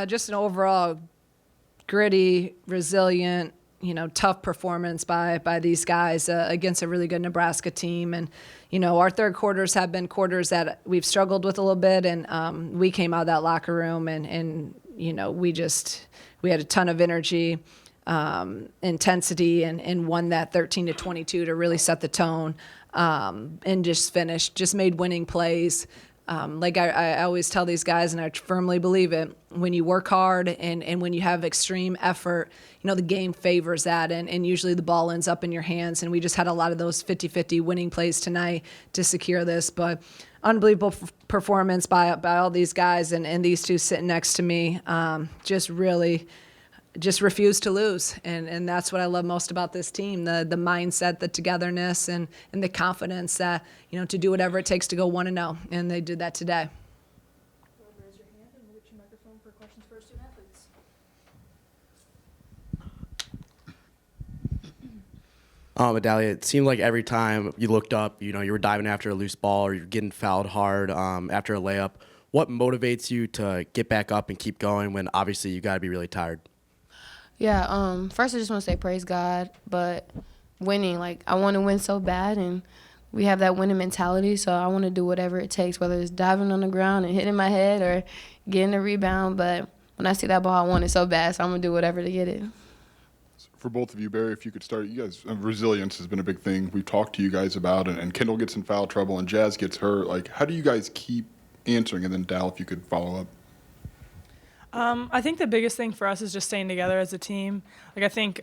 Just an overall gritty, resilient, tough performance by these guys against a really good Nebraska team. And, our third quarters have been quarters that we've struggled with a little bit. And we came out of that locker room and we had a ton of energy, intensity, and won that 13-22 to really set the tone, and just made winning plays. Like I always tell these guys, and I firmly believe it, when you work hard and when you have extreme effort, the game favors that, and usually the ball ends up in your hands. And we just had a lot of those 50-50 winning plays tonight to secure this. But unbelievable performance by all these guys, and these two sitting next to me just refuse to lose. And that's what I love most about this team, the mindset, the togetherness, and the confidence that, to do whatever it takes to go 1-0. And they did that today. Raise your hand and we'll get your microphone for questions for our student athletes. Adalia, it seemed like every time you looked up, you were diving after a loose ball or you're getting fouled hard after a layup. What motivates you to get back up and keep going when obviously you got to be really tired? Yeah, first I just want to say praise God, but winning, I want to win so bad, and we have that winning mentality, so I want to do whatever it takes, whether it's diving on the ground and hitting my head or getting a rebound. But when I see that ball, I want it so bad, so I'm going to do whatever to get it. For both of you, Barry, if you could start, you guys, resilience has been a big thing we've talked to you guys about, and Kendall gets in foul trouble and Jazz gets hurt. How do you guys keep answering? And then Dal, if you could follow up. I think the biggest thing for us is just staying together as a team. I think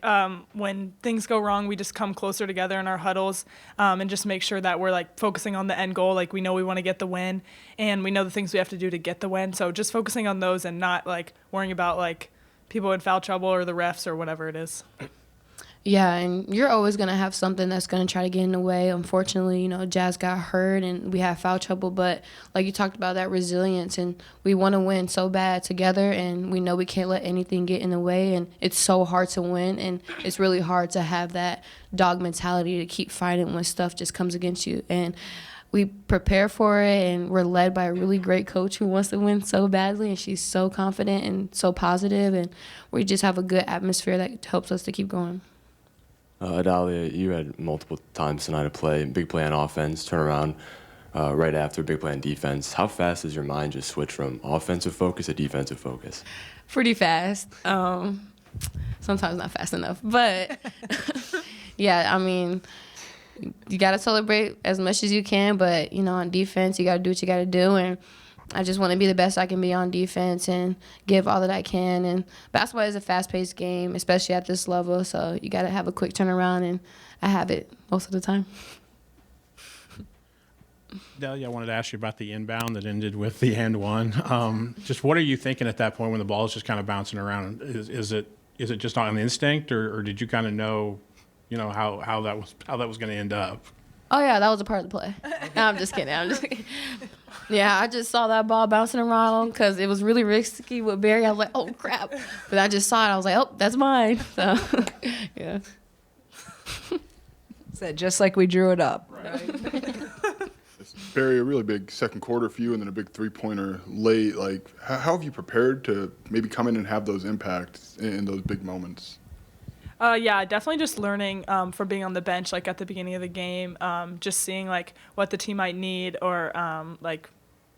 when things go wrong, we just come closer together in our huddles, and just make sure that we're focusing on the end goal. We know we want to get the win, and we know the things we have to do to get the win. So just focusing on those and not worrying about people in foul trouble or the refs or whatever it is. Yeah, and you're always going to have something that's going to try to get in the way. Unfortunately, Jazz got hurt and we have foul trouble. But like you talked about, that resilience, and we want to win so bad together, and we know we can't let anything get in the way. And it's so hard to win, and it's really hard to have that dog mentality to keep fighting when stuff just comes against you. And we prepare for it, and we're led by a really great coach who wants to win so badly, and she's so confident and so positive, and we just have a good atmosphere that helps us to keep going. Adalia, you had multiple times tonight a big play on offense, turn around right after, big play on defense. How fast does your mind just switch from offensive focus to defensive focus? Pretty fast. Sometimes not fast enough. But, yeah, you got to celebrate as much as you can. But, on defense, you got to do what you got to do. And I just want to be the best I can be on defense and give all that I can. And basketball is a fast-paced game, especially at this level, so you got to have a quick turnaround, and I have it most of the time. Delia, I wanted to ask you about the inbound that ended with the and one. Just what are you thinking at that point when the ball is just kind of bouncing around? Is it just on instinct, or did you kind of know, how that was going to end up? Oh, yeah, that was a part of the play. No, I'm just kidding. Yeah, I just saw that ball bouncing around because it was really risky with Barry. I was like, oh, crap. But I just saw it. I was like, oh, that's mine. So, yeah. Said just like we drew it up. Right. Barry, a really big second quarter for you and then a big three-pointer late. How have you prepared to maybe come in and have those impacts in those big moments? Yeah, definitely just learning from being on the bench, at the beginning of the game, just seeing, what the team might need or,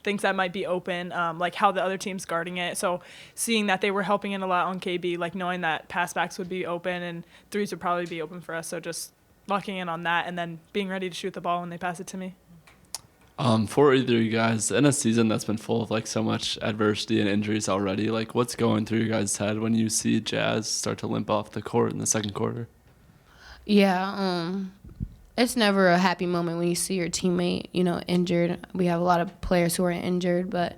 things that might be open, how the other team's guarding it. So seeing that they were helping in a lot on KB, knowing that pass backs would be open and threes would probably be open for us. So just locking in on that and then being ready to shoot the ball when they pass it to me. For either of you guys, in a season that's been full of so much adversity and injuries already, what's going through your guys' head when you see Jazz start to limp off the court in the second quarter? Yeah, it's never a happy moment when you see your teammate, injured. We have a lot of players who are injured, but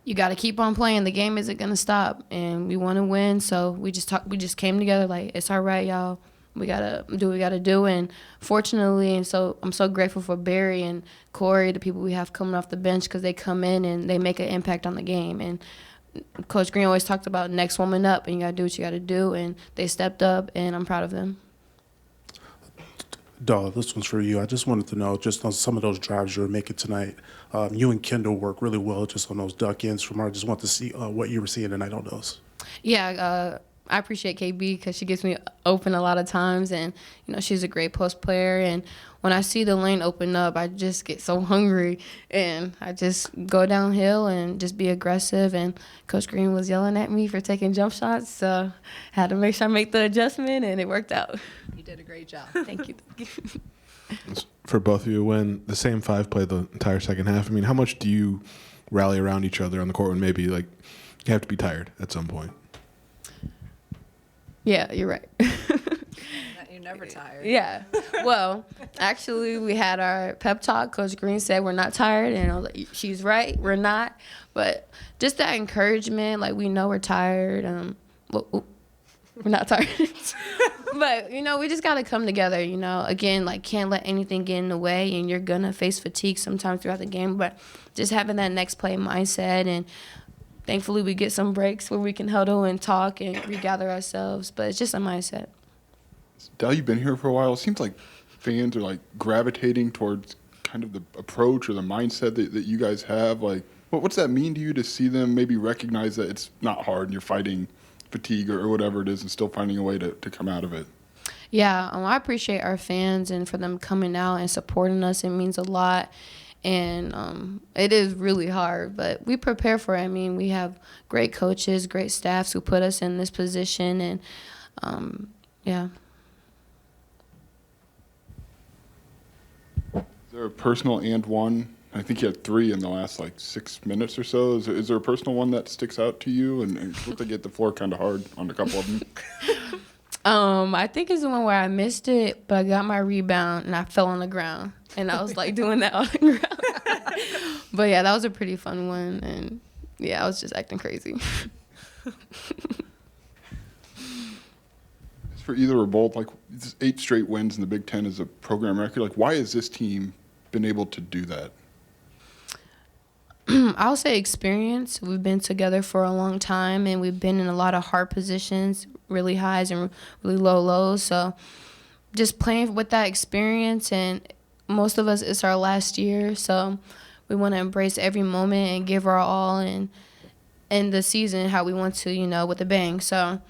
you got to keep on playing. The game isn't going to stop, and we want to win. So we just came together it's all right, y'all. We gotta do what we gotta do, and fortunately, and so I'm so grateful for Barry and Corey, the people we have coming off the bench, because they come in and they make an impact on the game. And Coach Green always talked about next woman up, and you gotta do what you gotta do, and they stepped up, and I'm proud of them. Duh, this one's for you. I just wanted to know, just on some of those drives you were making tonight, you and Kendall work really well just on those duck ends from her. I just want to see what you were seeing tonight on those. Yeah, I appreciate KB because she gets me open a lot of times, and she's a great post player. And when I see the lane open up, I just get so hungry, and I just go downhill and just be aggressive. And Coach Green was yelling at me for taking jump shots, so I had to make sure I make the adjustment, and it worked out. You did a great job. Thank you. For both of you, when the same five play the entire second half, I mean, how much do you rally around each other on the court when maybe like you have to be tired at some point? Yeah, you're right. You're never tired. Yeah. Well, actually, we had our pep talk. Coach Green said we're not tired, and I was like, she's right, we're not. But just that encouragement, like we know we're tired. We're not tired. But, we just got to come together, Again, like can't let anything get in the way, and you're going to face fatigue sometimes throughout the game. But just having that next play mindset, and thankfully we get some breaks where we can huddle and talk and regather ourselves. But it's just a mindset. Dal, you've been here for a while. It seems like fans are like gravitating towards kind of the approach or the mindset that you guys have. Like, what's that mean to you to see them maybe recognize that it's not hard and you're fighting fatigue or whatever it is and still finding a way to come out of it? Yeah, I appreciate our fans and for them coming out and supporting us. It means a lot. And it is really hard, but we prepare for it. I mean, we have great coaches, great staffs who put us in this position, and yeah. Is there a personal and one? I think you had 3 in the last 6 minutes or so. Is there a personal one that sticks out to you? And looked like you hit the floor kind of hard on a couple of them. I think it's the one where I missed it, but I got my rebound and I fell on the ground, and I was doing that on the ground. But yeah, that was a pretty fun one, and yeah, I was just acting crazy. For either or both, 8 straight wins in the Big Ten is a program record. Why has this team been able to do that? I'll say experience. We've been together for a long time, and we've been in a lot of hard positions, really highs and really low lows. So just playing with that experience, and most of us, it's our last year. So we want to embrace every moment and give our all and end the season how we want to, with a bang. So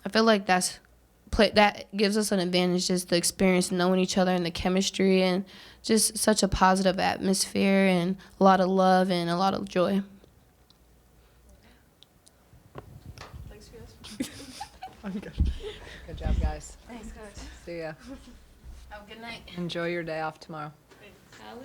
I feel like that gives us an advantage, just the experience, knowing each other and the chemistry, and just such a positive atmosphere and a lot of love and a lot of joy. Thanks, guys. Good job, guys. Thanks, Coach. See ya. Have a good night. Enjoy your day off tomorrow. I will.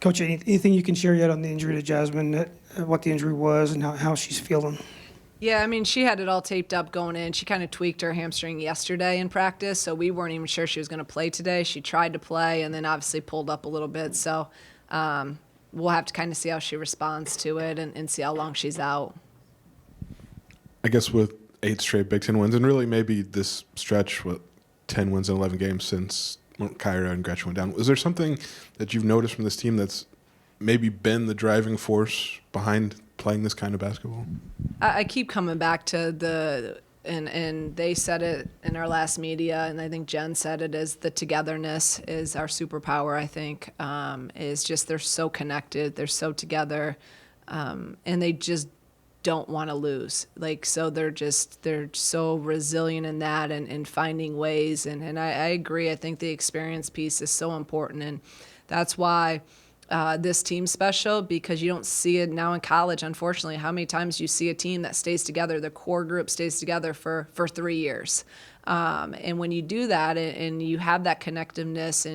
Coach, anything you can share yet on the injury to Jasmine, what the injury was and how she's feeling? Yeah, I mean, she had it all taped up going in. She kind of tweaked her hamstring yesterday in practice, so we weren't even sure she was going to play today. She tried to play and then obviously pulled up a little bit. So we'll have to kind of see how she responds to it and see how long she's out. I guess with 8 straight Big Ten wins, and really maybe this stretch with 10 wins in 11 games since Kyra and Gretchen went down, is there something that you've noticed from this team that's maybe been the driving force behind playing this kind of basketball? I keep coming back to and they said it in our last media, and I think Jen said it, is the togetherness is our superpower. I think is just they're so connected, they're so together, and they just don't want to lose. So they're so resilient in that and finding ways. And I agree. I think the experience piece is so important, and that's why this team's special, because you don't see it now in college, unfortunately, how many times you see a team that stays together, the core group stays together for 3 years. And when you do that and you have that connectiveness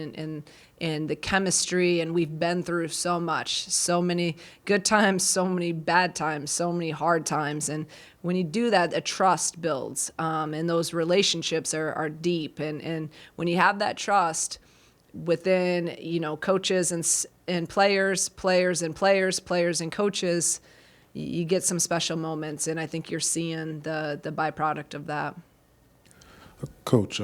and the chemistry, and we've been through so much, so many good times, so many bad times, so many hard times. And when you do that, a trust builds, and those relationships are deep. And when you have that trust within, coaches and players and coaches, you get some special moments. And I think you're seeing the byproduct of that. Coach,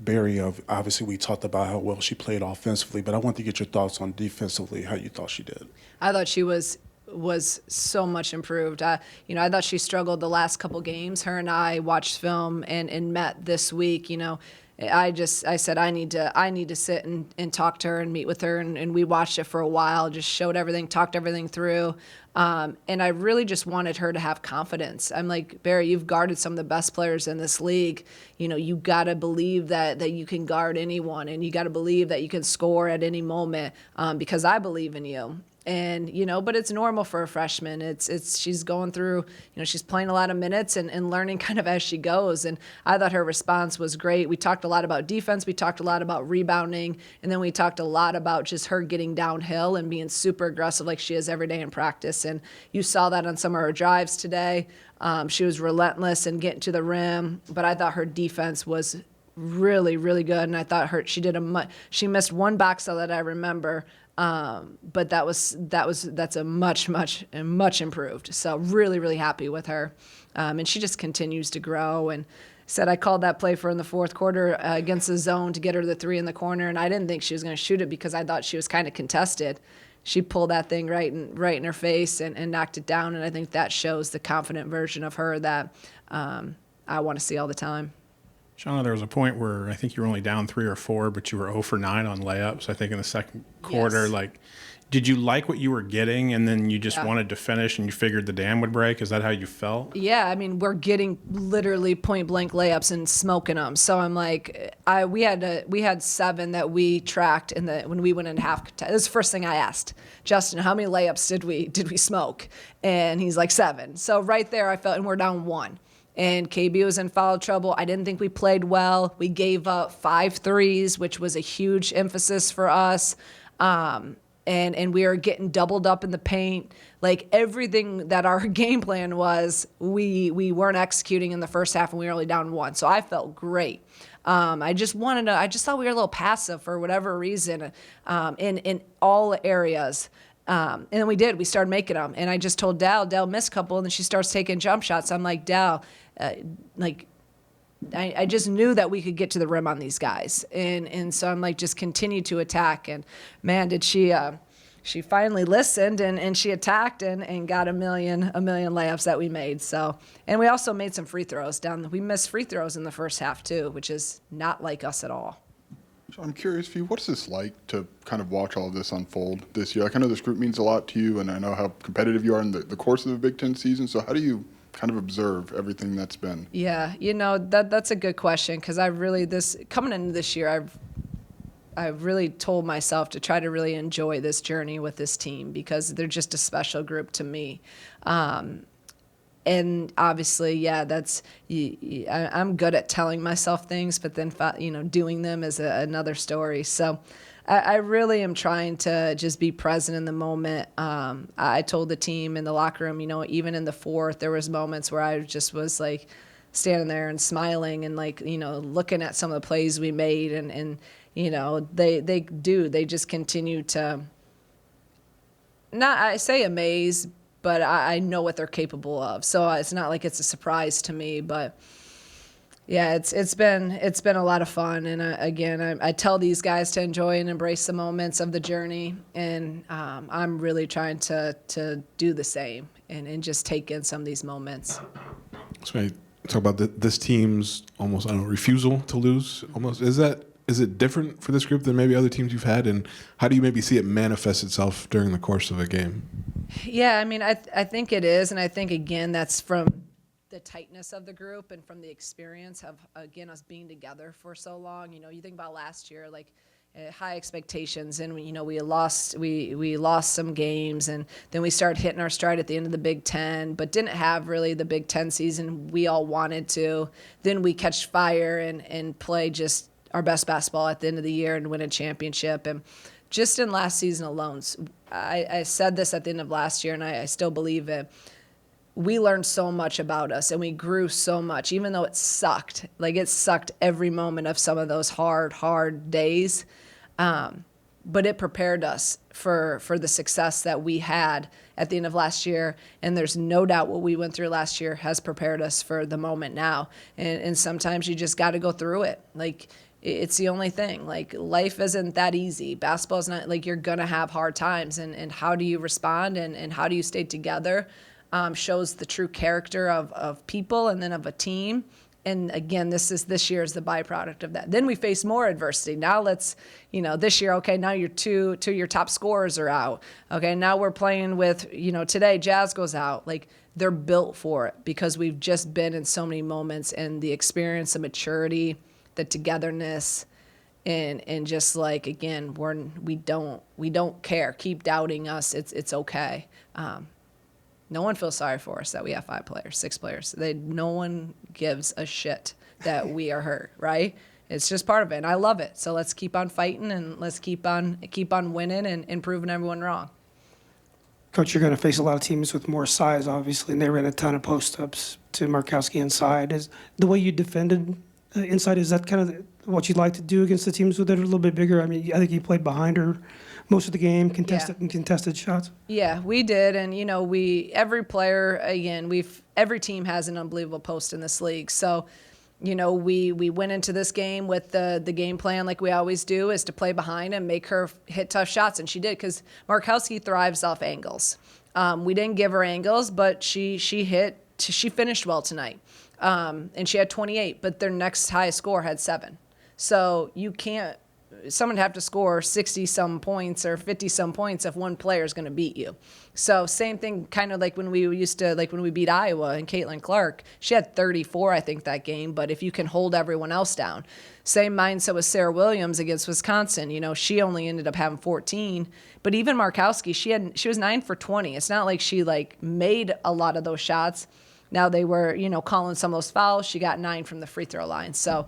Barry, obviously we talked about how well she played offensively, but I want to get your thoughts on defensively, how you thought she did. I thought she was was so much improved. I thought she struggled the last couple games. Her and I watched film and met this week. I said I need to sit and talk to her and meet with her, and we watched it for a while, just showed everything, talked everything through, and I really just wanted her to have confidence. I'm like, Barry, you've guarded some of the best players in this league. You got to believe that you can guard anyone, and you got to believe that you can score at any moment, because I believe in you. And, but it's normal for a freshman. She's going through, she's playing a lot of minutes and learning kind of as she goes. And I thought her response was great. We talked a lot about defense. We talked a lot about rebounding. And then we talked a lot about just her getting downhill and being super aggressive like she is every day in practice. And you saw that on some of her drives today. She was relentless and getting to the rim. But I thought her defense was really, really good. And I thought she missed one box out that I remember. But that's a much improved. So really, really happy with her. And she just continues to grow. And said I called that play for in the fourth quarter against the zone to get her the three in the corner. And I didn't think she was going to shoot it because I thought she was kind of contested. She pulled that thing right in her face and knocked it down. And I think that shows the confident version of her that I want to see all the time. Shauna, there was a point where I think you were only down 3 or 4, but you were 0 for 9 on layups, I think, in the second quarter. Yes. Did you like what you were getting, and then you just wanted to finish and you figured the dam would break? Is that how you felt? Yeah, we're getting literally point-blank layups and smoking them. So I'm like, we had 7 that we tracked when we went in half. This is the first thing I asked Justin, how many layups did we smoke? And he's like 7. So right there I felt, and we're down 1. And KB was in foul trouble. I didn't think we played well. We gave up 5 threes, which was a huge emphasis for us. And we were getting doubled up in the paint. Like everything that our game plan was, we weren't executing in the first half, and we were only down 1. So I felt great. I just thought we were a little passive for whatever reason in all areas. And then we started making them. And I just told Dal missed a couple, and then she starts taking jump shots. I'm like, Dal, I just knew that we could get to the rim on these guys. And so I'm like, just continue to attack. And man, did she finally listened and she attacked and got a million layups that we made. So, and we also made some free throws we missed free throws in the first half too, which is not like us at all. So I'm curious, Fee, what's this like to kind of watch all of this unfold this year? Like, I know this group means a lot to you, and I know how competitive you are in the course of the Big Ten season. So how do you kind of observe everything that's been? Yeah, that's a good question, because coming into this year, I've really told myself to try to really enjoy this journey with this team, because they're just a special group to me. And obviously, I'm good at telling myself things, but then, doing them is another story. So I really am trying to just be present in the moment. I told the team in the locker room, even in the fourth, there was moments where I just was like standing there and smiling and looking at some of the plays we made. And they just continue to, not, I say amaze, but I know what they're capable of. So it's not like it's a surprise to me, but yeah, it's been a lot of fun. And I tell these guys to enjoy and embrace the moments of the journey. And I'm really trying to do the same and just take in some of these moments. So I talk about this team's almost, refusal to lose. Almost, is it different for this group than maybe other teams you've had? And how do you maybe see it manifest itself during the course of a game? Yeah, I think it is. And I think, again, that's from the tightness of the group and from the experience of, again, us being together for so long. You think about last year, high expectations, and we lost some games, and then we started hitting our stride at the end of the Big Ten, but didn't have really the Big Ten season we all wanted to. Then we catch fire and play just our best basketball at the end of the year and win a championship. And just in last season alone, I said this at the end of last year, and I still believe it. We learned so much about us, and we grew so much, even though it sucked. It sucked every moment of some of those hard days. But it prepared us for the success that we had at the end of last year. And there's no doubt what we went through last year has prepared us for the moment now. And sometimes you just got to go through it. it's the only thing. Like, life isn't that easy. Basketball's not, like, you're going to have hard times. And how do you respond and how do you stay together shows the true character of people and then of a team. And again, this year is the byproduct of that. Then we face more adversity. Now let's, this year, okay, now your two of your top scorers are out. Okay, now we're playing with, today Jazz goes out. Like, they're built for it because we've just been in so many moments, and the experience, the maturity, the togetherness, and just like, again, we don't care. Keep doubting us. It's okay. No one feels sorry for us that we have 5 players, 6 players. No one gives a shit that we are hurt, right? It's just part of it, and I love it. So let's keep on fighting, and let's keep on winning and proving everyone wrong. Coach, you're going to face a lot of teams with more size, obviously, and they ran a ton of post-ups to Markowski inside. Is the way you defended inside, is that kind of what you'd like to do against the teams with it a little bit bigger? I mean, I think you played behind her most of the game, contested shots. Yeah, we did, and every player, again, every team has an unbelievable post in this league. So, we went into this game with the game plan, like we always do, is to play behind and make her hit tough shots, and she did, because Markowski thrives off angles. We didn't give her angles, but she finished well tonight, and she had 28, but their next highest score had 7. So someone have to score 60-some points or 50-some points if one player is going to beat you. So same thing, kind of like when we beat Iowa and Caitlin Clark. She had 34, I think, that game, but if you can hold everyone else down. Same mindset with Sarah Williams against Wisconsin. She only ended up having 14, but even Markowski, she was 9 for 20. It's not like she made a lot of those shots. Now they were, calling some of those fouls. She got 9 from the free throw line. So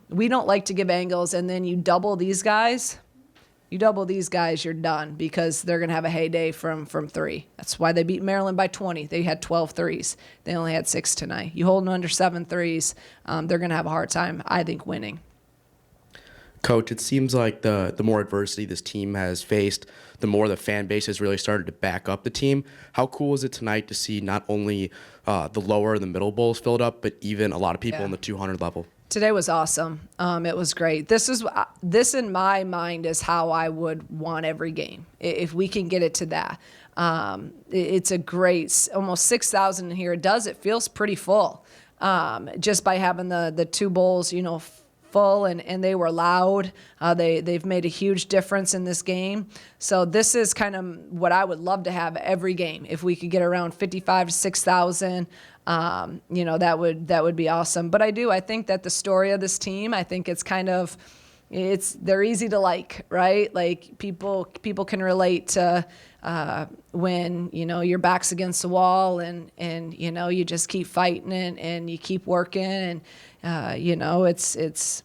we don't like to give angles, and then you double these guys, you're done, because they're going to have a heyday from 3. That's why they beat Maryland by 20. They had 12 threes. They only had 6 tonight. You hold them under 7 threes, they're going to have a hard time, I think, winning. Coach, it seems like the more adversity this team has faced, the more the fan base has really started to back up the team. How cool is it tonight to see not only the lower and the middle bowls filled up, but even a lot of people in the 200 level? Today was awesome. It was great. This in my mind is how I would want every game, if we can get it to that. It's a great, almost 6,000 in here. It feels pretty full, just by having the 2 bowls, full, and they were loud. They've made a huge difference in this game. So this is kind of what I would love to have every game. If we could get around 55 to 6,000, that would be awesome. But I think that the story of this team, I think it's kind of, they're easy to like, right? Like people can relate to when your back's against the wall and you just keep fighting and you keep working and it's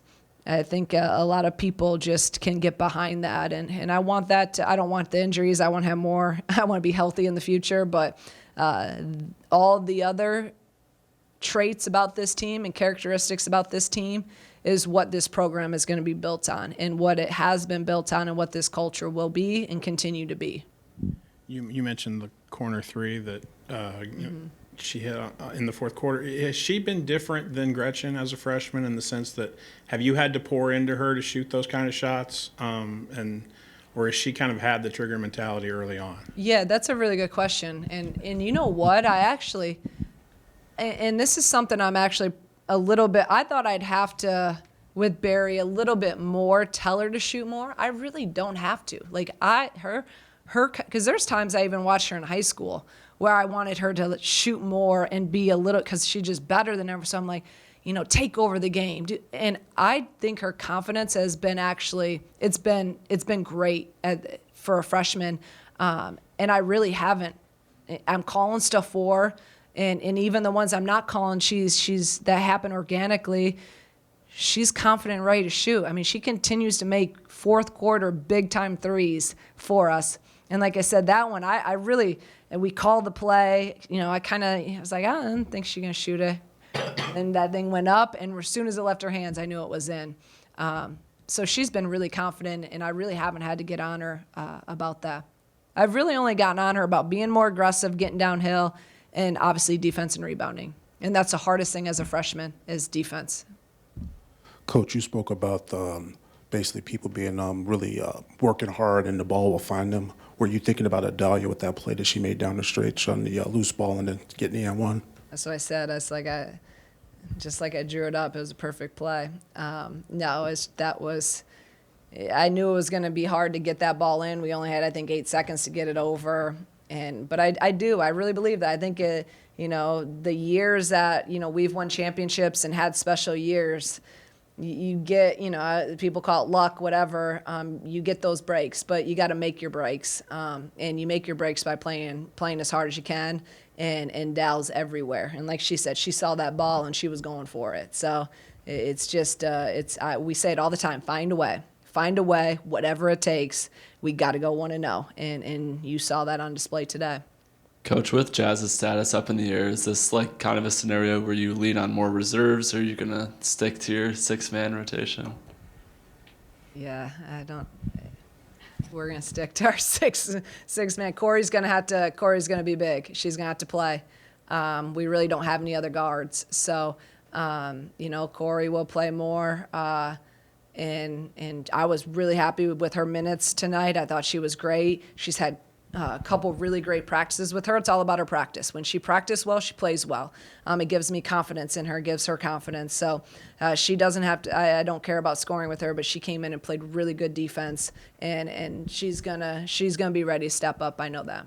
I think a lot of people just can get behind that, and I want that. I don't want the injuries. I want to have more. I want to be healthy in the future, but all the other traits about this team and characteristics about this team is what this program is going to be built on, and what it has been built on, and what this culture will be and continue to be. You mentioned the corner 3 that she hit in the fourth quarter. Has she been different than Gretchen as a freshman in the sense that have you had to pour into her to shoot those kind of shots, or has she kind of had the trigger mentality early on? Yeah, that's a really good question. And you know what? I actually, and this is something I'm actually a little bit, I thought I'd have to, with Barry, a little bit more, tell her to shoot more. I really don't have to. Like her, because there's times I even watched her in high school where I wanted her to shoot more and be a little, because she's just better than ever. So I'm like, take over the game. And I think her confidence has been actually, it's been great for a freshman. And I really haven't. I'm calling stuff for her, and even the ones I'm not calling, she's that happen organically. She's confident and ready to shoot. I mean, she continues to make fourth quarter big time threes for us. And like I said, that one, I really, and we called the play, I was like, I don't think she's going to shoot it. And that thing went up, and as soon as it left her hands, I knew it was in. So she's been really confident, and I really haven't had to get on her about that. I've really only gotten on her about being more aggressive, getting downhill, and obviously defense and rebounding. And that's the hardest thing as a freshman is defense. Coach, you spoke about basically people being really working hard and the ball will find them. Were you thinking about Adalia with that play that she made down the stretch on the loose ball and then getting the N1? That's what I said. Just like I drew it up. It was a perfect play. No, that was. I knew it was going to be hard to get that ball in. We only had, I think, 8 seconds to get it over. But I really believe that. I think the years that we've won championships and had special years, you get people call it luck, whatever. You get those breaks, but you got to make your breaks, and you make your breaks by playing as hard as you can. And Dal's everywhere. And like she said, she saw that ball and she was going for it. So it's just we say it all the time: find a way, whatever it takes. We got to go 1-0, and you saw that on display today. Coach, with Jazz's status up in the air, is this like kind of a scenario where you lean on more reserves, or are you gonna stick to your 6-man rotation? Yeah, we're gonna stick to our six man. Corey's gonna be big. She's gonna have to play. We really don't have any other guards, so Corey will play more. And I was really happy with her minutes tonight. I thought she was great. She's had a couple really great practices with her. It's all about her practice. When she practices well, she plays well. It gives me confidence in her, gives her confidence. So she doesn't have to. I don't care about scoring with her, but she came in and played really good defense, and she's gonna be ready to step up. I know that.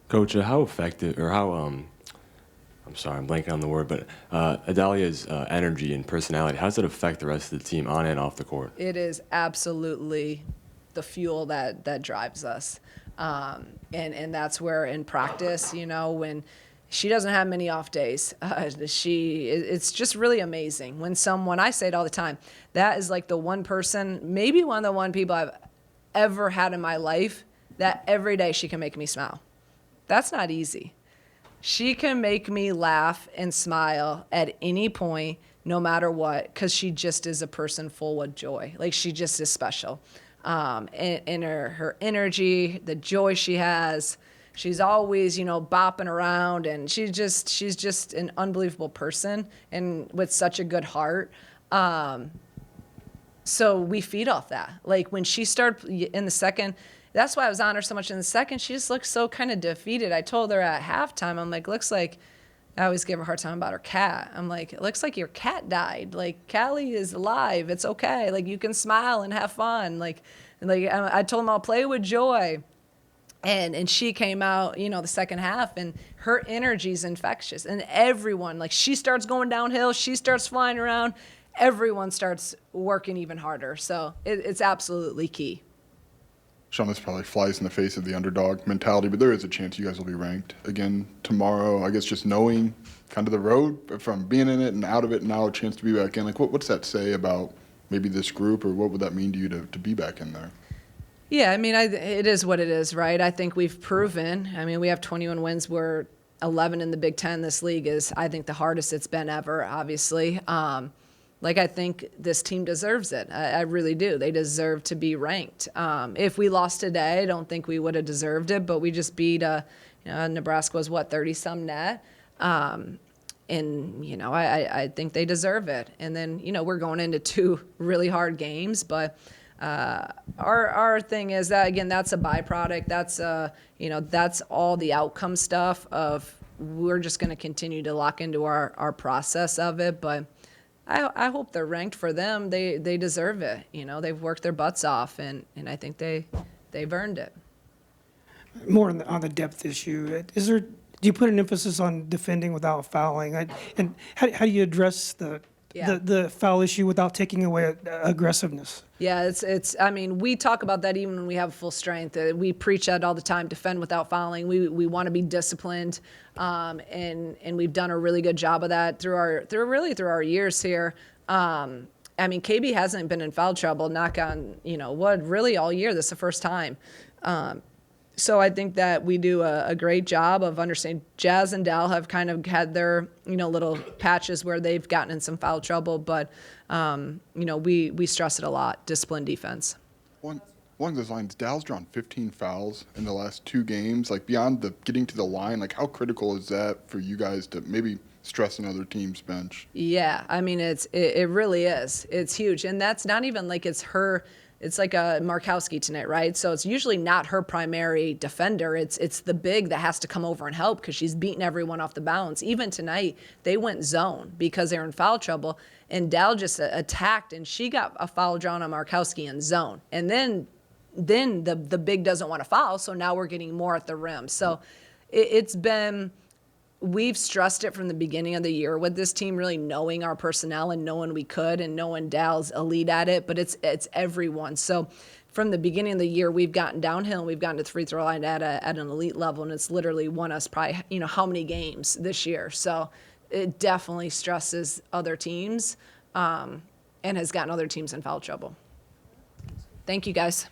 Coach, how effective or how I'm sorry, I'm blanking on the word, but Adalia's energy and personality, how does it affect the rest of the team on and off the court? It is absolutely the fuel that drives us. And that's where in practice, when she doesn't have many off days, it's just really amazing. When I say it all the time, that is like the one person, maybe one of the people I've ever had in my life that every day she can make me smile. That's not easy. She can make me laugh and smile at any point, no matter what, because she just is a person full of joy. Like, she just is special. And her energy, the joy she has, she's always, bopping around, and she's just an unbelievable person and with such a good heart. So we feed off that. Like, when she started in the second, that's why I was on her so much in the second. She just looked so kind of defeated. I told her at halftime, I'm like, looks like, I always give her a hard time about her cat. I'm like, it looks like your cat died. Like, Callie is alive. It's okay. Like, you can smile and have fun. Like I told them I'll play with joy. And she came out, the second half, and her energy's infectious. And everyone, like, she starts going downhill, she starts flying around, everyone starts working even harder. So it's absolutely key. Shauna, this probably flies in the face of the underdog mentality, but there is a chance you guys will be ranked again tomorrow. I guess just knowing kind of the road from being in it and out of it, and now a chance to be back in. Like, what's that say about maybe this group, or what would that mean to you to be back in there? Yeah, I mean, it is what it is, right? I think we've proven. I mean, we have 21 wins. We're 11 in the Big Ten. This league is, I think, the hardest it's been ever, obviously. I think this team deserves it. I really do. They deserve to be ranked. If we lost today, I don't think we would have deserved it, but we just beat Nebraska was, 30-some net. I think they deserve it. And then, we're going into 2 really hard games, but our thing is that, again, that's a byproduct. That's all the outcome stuff of we're just going to continue to lock into our process of it. But I hope they're ranked for them. They deserve it. They've worked their butts off, and I think they've earned it. More on the depth issue, do you put an emphasis on defending without fouling? And how do you address the foul issue without taking away aggressiveness? Yeah, I mean, we talk about that even when we have full strength. We preach that all the time, defend without fouling. We want to be disciplined, and we've done a really good job of that through our years here. I mean, KB hasn't been in foul trouble, knock on, really all year. This is the first time. So I think that we do a great job of understanding. Jazz and Dal have kind of had their, little patches where they've gotten in some foul trouble, but, we stress it a lot, discipline, defense. Along those lines, Dal's drawn 15 fouls in the last 2 games. Like, beyond the getting to the line, like, how critical is that for you guys to maybe stressing other teams' bench. Yeah, I mean it really is. It's huge, and that's not even like it's her. It's like a Markowski tonight, right? So it's usually not her primary defender. It's the big that has to come over and help because she's beating everyone off the bounce. Even tonight, they went zone because they're in foul trouble, and Dal just attacked, and she got a foul drawn on Markowski in zone, and then the big doesn't want to foul, so now we're getting more at the rim. So it's been. We've stressed it from the beginning of the year with this team, really knowing our personnel and knowing we could and knowing Dal's elite at it, but it's everyone. So from the beginning of the year, we've gotten downhill and we've gotten to the free throw line at an elite level, and it's literally won us probably, how many games this year. So it definitely stresses other teams and has gotten other teams in foul trouble. Thank you, guys.